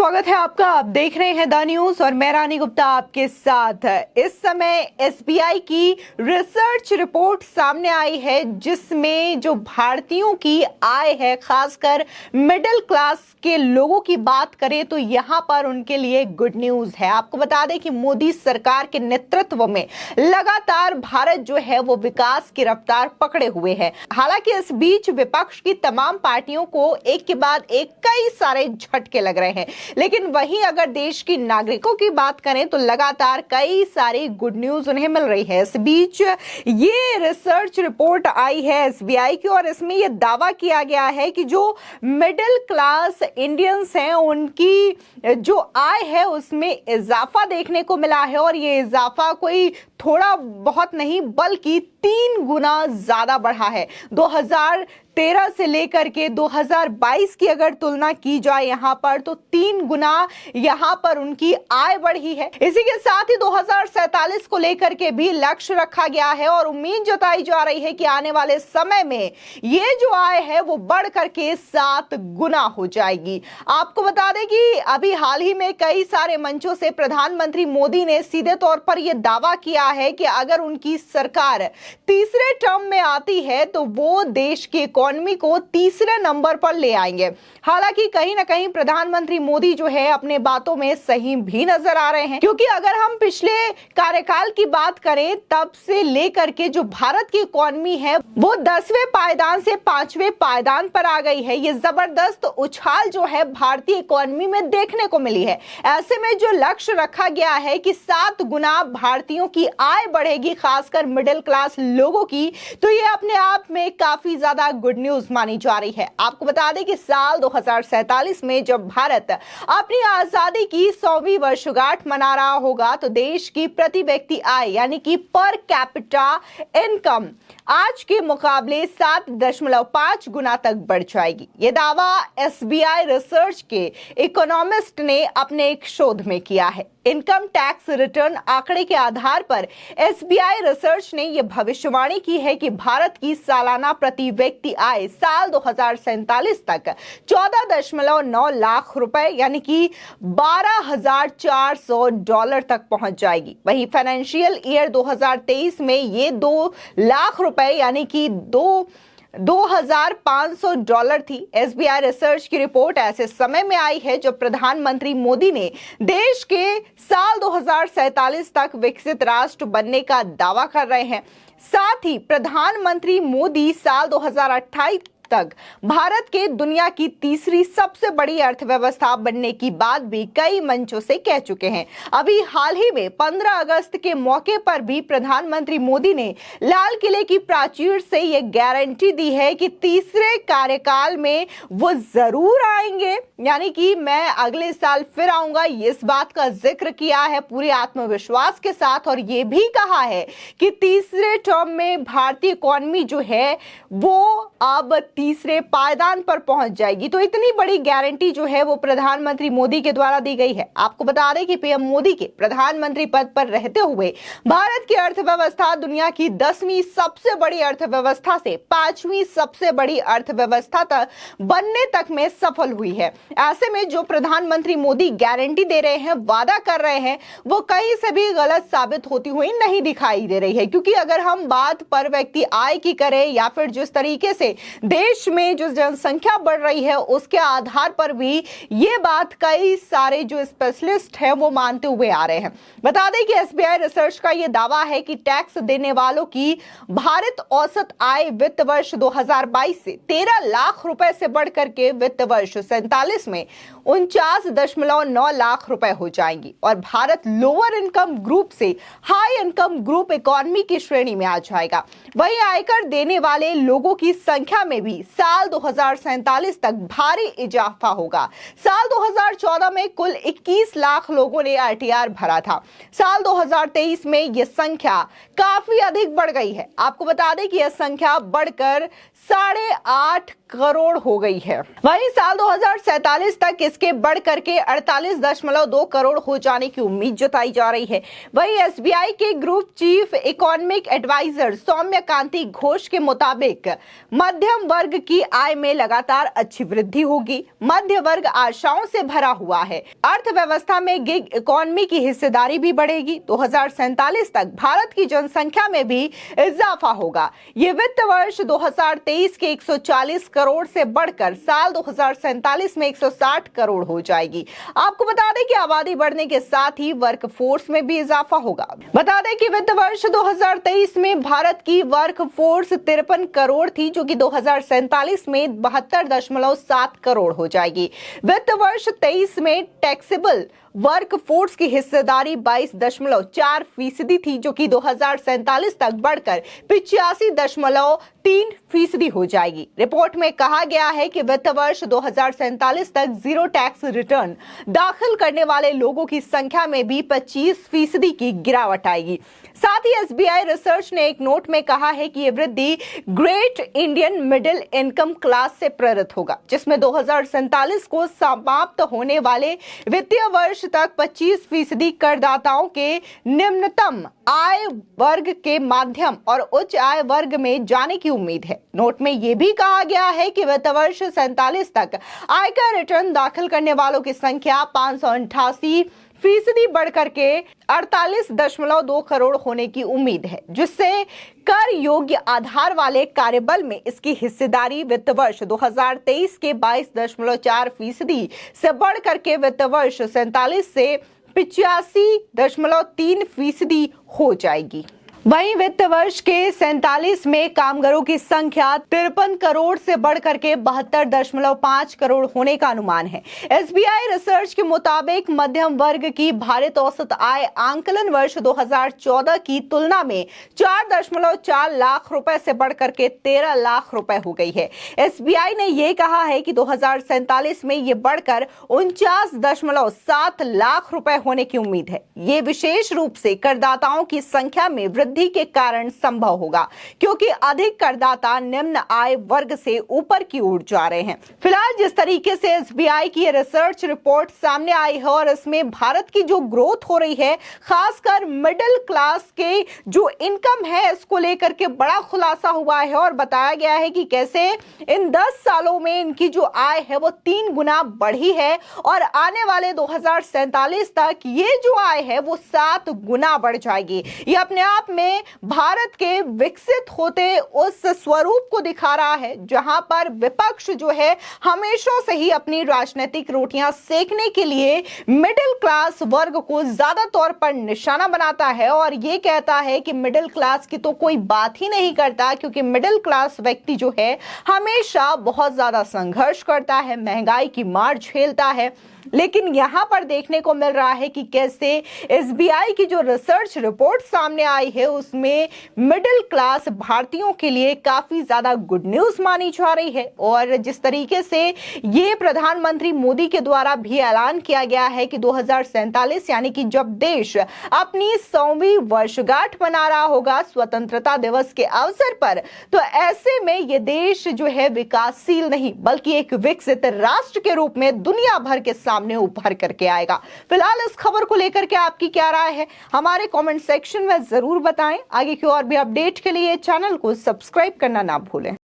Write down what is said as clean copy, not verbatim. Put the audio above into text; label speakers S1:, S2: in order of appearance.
S1: स्वागत है आपका। आप देख रहे हैं द न्यूज और मैं रानी गुप्ता आपके साथ। इस समय एसबीआई की रिसर्च रिपोर्ट सामने आई है जिसमें जो भारतीयों की आय है, खासकर मिडिल क्लास के लोगों की बात करें तो यहां पर उनके लिए गुड न्यूज है। आपको बता दें कि मोदी सरकार के नेतृत्व में लगातार भारत जो है वो विकास की रफ्तार पकड़े हुए है। हालांकि इस बीच विपक्ष की तमाम पार्टियों को एक के बाद एक कई सारे झटके लग रहे हैं, लेकिन वहीं अगर देश की नागरिकों की बात करें तो लगातार कई सारी गुड न्यूज उन्हें मिल रही है। इस बीच ये रिसर्च रिपोर्ट आई है एसबीआई की और इसमें यह दावा किया गया है कि जो मिडिल क्लास इंडियंस हैं उनकी जो आय है उसमें इजाफा देखने को मिला है और ये इजाफा कोई थोड़ा बहुत नहीं बल्कि 3 गुना ज्यादा बढ़ा है। 2013 से लेकर के 2022 की अगर तुलना की जाए यहां पर तो 3 गुना यहां पर उनकी आय बढ़ी है। इसी के साथ ही 2047 को लेकर के भी लक्ष्य रखा गया है और उम्मीद जताई जा रही है कि आने वाले समय में ये जो आय है वो बढ़ करके 7 गुना हो जाएगी। आपको बता दें कि अभी हाल ही में कई सारे मंचों से प्रधानमंत्री मोदी ने सीधे तौर पर यह दावा किया है कि अगर उनकी सरकार तीसरे टर्म में आती है तो वो देश की इकोनॉमी को तीसरे नंबर पर ले आएंगे। हालांकि कहीं ना कहीं प्रधानमंत्री मोदी जो है अपने बातों में सही भी नजर आ रहे हैं, क्योंकि अगर हम पिछले कार्यकाल की बात करें तब से लेकर के जो भारत की इकोनॉमी है वो 10वें पायदान से 5वें पायदान पर आ गई है। ये जबरदस्त उछाल जो है भारतीय इकोनॉमी में देखने को मिली है। ऐसे में जो लक्ष्य रखा गया है कि 7 गुना भारतीयों की आय बढ़ेगी, खासकर मिडिल क्लास लोगों की, तो ये अपने आप में काफी ज्यादा गुड न्यूज मानी जा रही है। आपको बता दें कि साल 2047 में जब भारत अपनी आजादी की 100वीं वर्षगांठ मना रहा होगा तो देश की प्रति व्यक्ति आय यानी कि पर कैपिटा इनकम आज के मुकाबले 7.5 गुना तक बढ़ जाएगी। यह दावा एसबीआई रिसर्च के इकोनॉमिस्ट ने अपने एक शोध में किया है। इनकम टैक्स रिटर्न आंकड़े के आधार पर एसबीआई रिसर्च ने यह भविष्यवाणी की है कि भारत की सालाना प्रति व्यक्ति आय साल 2047 तक 14.9 लाख रुपए यानी कि $12,400 तक पहुंच जाएगी। वहीं फाइनेंशियल ईयर 2023 में ये 2 लाख रुपए यानी कि $2,500 थी। एसबीआई रिसर्च की रिपोर्ट ऐसे समय में आई है जब प्रधानमंत्री मोदी ने देश के साल 2047 तक विकसित राष्ट्र बनने का दावा कर रहे हैं। साथ ही प्रधानमंत्री मोदी साल 2028 तक भारत के दुनिया की तीसरी सबसे बड़ी अर्थव्यवस्था बनने की बात भी कई मंचों से कह चुके हैं। अभी हाल ही में 15 अगस्त के मौके पर भी प्रधानमंत्री मोदी ने लाल किले की प्राचीर से यह गारंटी दी है कि तीसरे कार्यकाल में वो जरूर आएंगे, यानी कि मैं अगले साल फिर आऊंगा। इस बात का जिक्र किया है पूरे आत्मविश्वास के साथ और ये भी कहा है कि तीसरे टर्म में भारतीय इकोनॉमी जो है वो अब तीसरे पायदान पर पहुंच जाएगी। तो इतनी बड़ी गारंटी जो है वो प्रधानमंत्री मोदी के द्वारा दी गई है। आपको बता दें कि पीएम मोदी के प्रधानमंत्री पद पर रहते हुए भारत की अर्थव्यवस्था दुनिया की 10वीं सबसे बड़ी अर्थव्यवस्था से 5वीं सबसे बड़ी अर्थव्यवस्था तक बनने तक में सफल हुई है। ऐसे में जो प्रधानमंत्री मोदी गारंटी दे रहे हैं, वादा कर रहे हैं, वो कहीं से भी गलत साबित होती हुई नहीं दिखाई दे रही है। क्योंकि अगर हम बात पर व्यक्ति आय की करें या फिर जिस तरीके से देश में जो जनसंख्या बढ़ रही है उसके आधार पर भी ये बात कई सारे जो स्पेशलिस्ट हैं वो मानते हुए आ रहे हैं। बता दें कि एसबीआई रिसर्च का ये दावा है कि टैक्स देने वालों की भारत औसत आय वित्त वर्ष 2022 से 13 लाख रुपए से बढ़कर के वित्त वर्ष 47 में 49.9 लाख रुपए हो जाएंगी और भारत लोअर इनकम ग्रुप से हाई इनकम ग्रुप इकोनॉमी की श्रेणी में आ जाएगा। वहीं आयकर देने वाले लोगों की संख्या में भी साल 2047 तक भारी इजाफा होगा। साल 2014 में कुल 21 लाख लोगों ने आरटीआर भरा था। साल 2023 में यह संख्या काफी अधिक बढ़ गई है। आपको बता दें कि यह संख्या बढ़कर 8.5 करोड़ हो गई है। वहीं साल 2047 तक इसके बढ़ करके 48.2 करोड़ हो जाने की उम्मीद जताई जा रही है। वहीं एसबीआई के ग्रुप चीफ इकोनॉमिक एडवाइजर सौम्य कांति घोष के मुताबिक मध्यम वर्ग वर्ग की आय में लगातार अच्छी वृद्धि होगी। मध्य वर्ग आशाओं से भरा हुआ है। अर्थव्यवस्था में गिग इकोनॉमी की हिस्सेदारी भी बढ़ेगी। 2047 तक भारत की जनसंख्या में भी इजाफा होगा। ये वित्त वर्ष 2023 के 140 करोड़ से बढ़कर साल 2047 में 160 करोड़ हो जाएगी। आपको बता दें कि आबादी बढ़ने के साथ ही वर्क फोर्स में भी इजाफा होगा। बता दें कि वित्त वर्ष 2023 में भारत की वर्क फोर्स 53 करोड़ थी, जो कि 2047 में 72.7 करोड़ हो जाएगी। वित्त वर्ष 23 में टैक्सेबल वर्क फोर्स की हिस्सेदारी 22.4% थी, जो कि 2047 तक बढ़कर 85.3% हो जाएगी। रिपोर्ट में कहा गया है कि वित्त वर्ष 2047 तक जीरो टैक्स रिटर्न दाखिल करने वाले लोगों की संख्या में भी 25% की गिरावट आएगी। साथ ही एसबीआई रिसर्च ने एक नोट में कहा है कि यह वृद्धि great Indian middle income class से प्रेरित होगा, जिसमें 2047 को समाप्त होने वाले वित्तीय वर्ष तक 25% करदाताओं के निम्नतम आय वर्ग के माध्यम और उच्च आय वर्ग में जाने की उम्मीद है। नोट में यह भी कहा गया है कि वित्त वर्ष 47 तक आयकर रिटर्न दाखिल करने वालों की संख्या 588% बढ़कर के 48.2 करोड़ होने की उम्मीद है, जिससे कर योग्य आधार वाले कार्यबल में इसकी हिस्सेदारी वित्त वर्ष 2023 के 22.4% से बढ़कर के वित्त वर्ष 47 से 85.3% हो जाएगी। वहीं वित्त वर्ष के 47 में कामगारों की संख्या 53 करोड़ से बढ़कर के 72.5 करोड़ होने का अनुमान है। एसबीआई रिसर्च के मुताबिक मध्यम वर्ग की भारित औसत आय आंकलन वर्ष 2014 की तुलना में 4.4 लाख रुपए से बढ़कर के 13 लाख रुपए हो गई है। एसबीआई ने यह कहा है कि 2047 में यह बढ़कर 49.7 लाख रुपए होने की उम्मीद है। ये विशेष रूप से करदाताओं की संख्या में वृद्धि के कारण संभव होगा, क्योंकि अधिक करदाता निम्न आय वर्ग से ऊपर की ओर जा रहे हैं। फिलहाल जिस तरीके से एसबीआई की रिसर्च रिपोर्ट सामने आई है और इसमें भारत की जो ग्रोथ हो रही है, खासकर मिडिल क्लास के जो इनकम है, इसको लेकर के बड़ा खुलासा हुआ है और बताया गया है कि कैसे इन 10 सालों में इनकी जो आय है वो 3 गुना बढ़ी है और आने वाले 2047 तक ये जो आय है वो 7 गुना बढ़ जाएगी। ये अपने आप में भारत के विकसित होते उस स्वरूप को दिखा रहा है, जहां पर विपक्ष जो है हमेशा से ही अपनी राजनीतिक रोटियां सेकने के लिए मिडिल क्लास वर्ग को ज्यादा तौर पर निशाना बनाता है और ये कहता है कि मिडिल क्लास की तो कोई बात ही नहीं करता, क्योंकि मिडिल क्लास व्यक्ति जो है हमेशा बहुत ज्यादा संघर्ष करता है, महंगाई की मार झेलता है। लेकिन यहां पर देखने को मिल रहा है कि कैसे एसबीआई की जो रिसर्च रिपोर्ट सामने आई है उसमें मिडिल क्लास भारतीयों के लिए काफी ज्यादा गुड न्यूज मानी जा रही है। और जिस तरीके से ये प्रधानमंत्री मोदी के द्वारा भी ऐलान किया गया है कि 2047 यानी कि जब देश अपनी 100वीं वर्षगांठ मना रहा होगा स्वतंत्रता दिवस के अवसर पर, तो ऐसे में ये देश जो है विकासशील नहीं बल्कि एक विकसित राष्ट्र के रूप में दुनिया भर के सामने उभर करके आएगा। फिलहाल इस खबर को लेकर के आपकी क्या राय है, हमारे कमेंट सेक्शन में जरूर बताएं। आगे की और भी अपडेट के लिए चैनल को सब्सक्राइब करना ना भूलें।